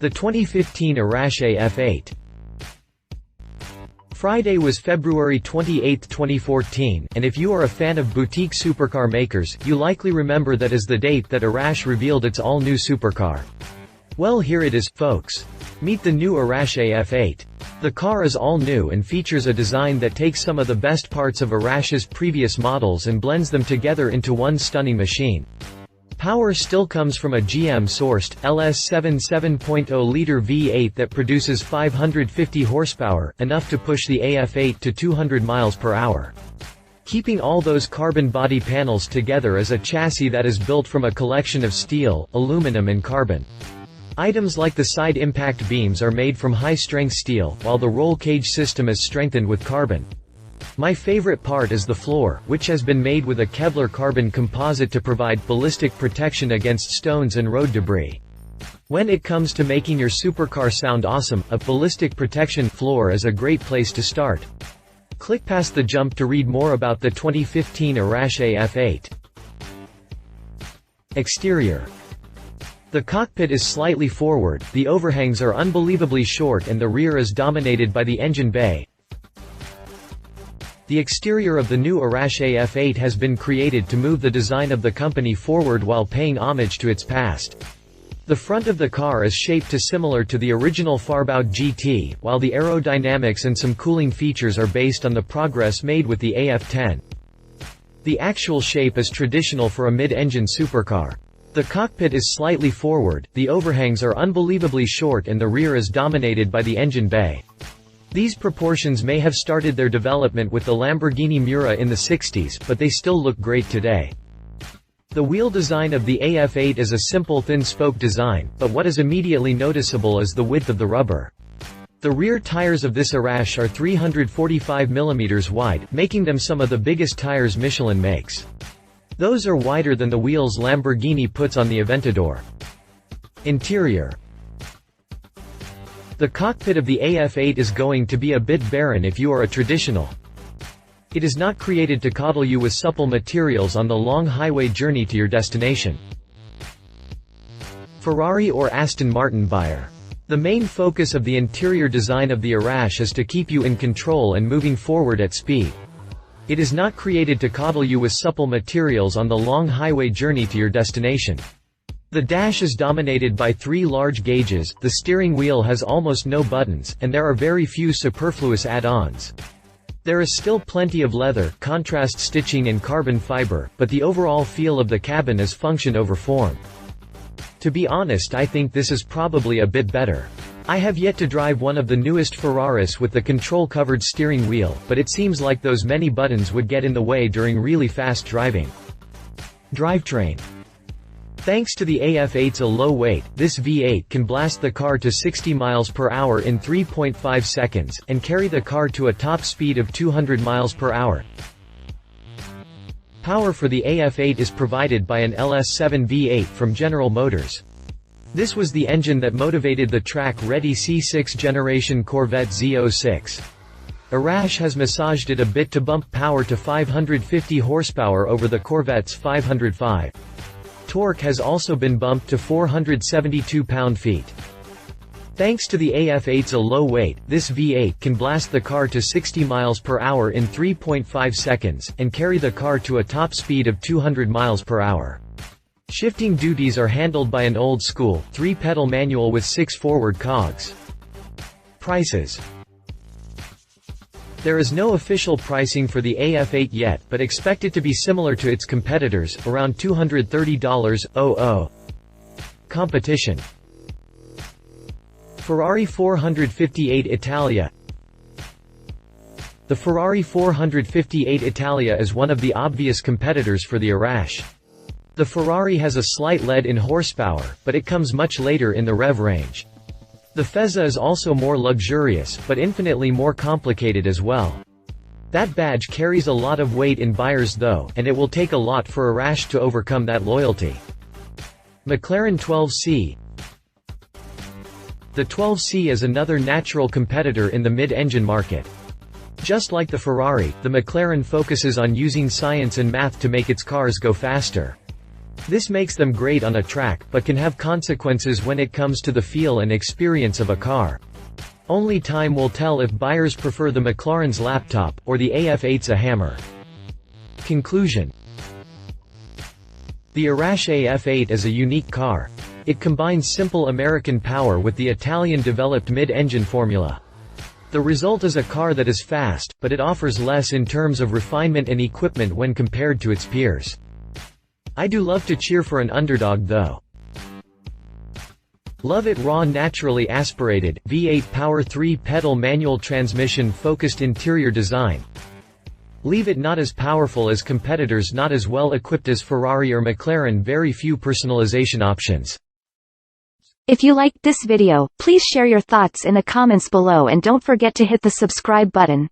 The 2015 Arash AF8. Friday was February 28, 2014, and if you are a fan of boutique supercar makers, you likely remember that as the date that Arash revealed its all-new supercar. Well, here it is, folks. Meet the new Arash AF8. The car is all new and features a design that takes some of the best parts of Arash's previous models and blends them together into one stunning machine. Power still comes from a GM-sourced, LS7 7.0-liter V8 that produces 550 horsepower, enough to push the AF8 to 200 miles per hour. Keeping all those carbon body panels together is a chassis that is built from a collection of steel, aluminum and carbon. Items like the side impact beams are made from high-strength steel, while the roll cage system is strengthened with carbon. My favorite part is the floor, which has been made with a Kevlar-carbon composite to provide ballistic protection against stones and road debris. When it comes to making your supercar sound awesome, a ballistic protection floor is a great place to start. Click past the jump to read more about the 2015 Arash AF8. Exterior. The cockpit is slightly forward, the overhangs are unbelievably short and the rear is dominated by the engine bay. The exterior of the new Arash AF8 has been created to move the design of the company forward while paying homage to its past. The front of the car is shaped similar to the original Farbout GT, while the aerodynamics and some cooling features are based on the progress made with the AF10. The actual shape is traditional for a mid-engine supercar. The cockpit is slightly forward, the overhangs are unbelievably short and the rear is dominated by the engine bay. These proportions may have started their development with the Lamborghini Miura in the 60s, but they still look great today. The wheel design of the AF8 is a simple thin-spoke design, but what is immediately noticeable is the width of the rubber. The rear tires of this Arash are 345 mm wide, making them some of the biggest tires Michelin makes. Those are wider than the wheels Lamborghini puts on the Aventador. Interior. The cockpit of the AF8 is going to be a bit barren if you are a traditional. It is not created to coddle you with supple materials on the long highway journey to your destination. Ferrari or Aston Martin buyer. The main focus of the interior design of the Arash is to keep you in control and moving forward at speed. It is not created to coddle you with supple materials on the long highway journey to your destination. The dash is dominated by 3 large gauges, the steering wheel has almost no buttons, and there are very few superfluous add-ons. There is still plenty of leather, contrast stitching and carbon fiber, but the overall feel of the cabin is function over form. To be honest, I think this is probably a bit better. I have yet to drive one of the newest Ferraris with the control-covered steering wheel, but it seems like those many buttons would get in the way during really fast driving. Drivetrain. Thanks to the AF8's low weight, this V8 can blast the car to 60 miles per hour in 3.5 seconds, and carry the car to a top speed of 200 miles per hour. Power for the AF8 is provided by an LS7 V8 from General Motors. This was the engine that motivated the track-ready C6 generation Corvette Z06. Arash has massaged it a bit to bump power to 550 horsepower over the Corvette's 505. Torque has also been bumped to 472 pound-feet. Thanks to the AF8's low weight, this V8 can blast the car to 60 miles per hour in 3.5 seconds, and carry the car to a top speed of 200 miles per hour. Shifting duties are handled by an old-school, 3-pedal manual with 6 forward cogs. Prices. There is no official pricing for the AF8 yet, but expect it to be similar to its competitors, around $230. Competition. Ferrari 458 Italia. The Ferrari 458 Italia is one of the obvious competitors for the Arash. The Ferrari has a slight lead in horsepower, but it comes much later in the rev range. The Fezza is also more luxurious, but infinitely more complicated as well. That badge carries a lot of weight in buyers though, and it will take a lot for Arash to overcome that loyalty. Mclaren 12C. The 12C is another natural competitor in the mid-engine market. Just like the Ferrari, the McLaren focuses on using science and math to make its cars go faster. This makes them great on a track but can have consequences when it comes to the feel and experience of a car. Only time will tell if buyers prefer the Mclaren's laptop, or the AF8's a hammer. Conclusion. The Arash AF8 is a unique car. It combines simple American power with the Italian-developed mid-engine formula. The result is a car that is fast, but it offers less in terms of refinement and equipment when compared to its peers. I do love to cheer for an underdog though. Love it raw, naturally aspirated, V8 power 3-pedal manual transmission, focused interior design. Leave it not as powerful as competitors, not as well equipped as Ferrari or McLaren, very few personalization options. If you liked this video, please share your thoughts in the comments below and don't forget to hit the subscribe button.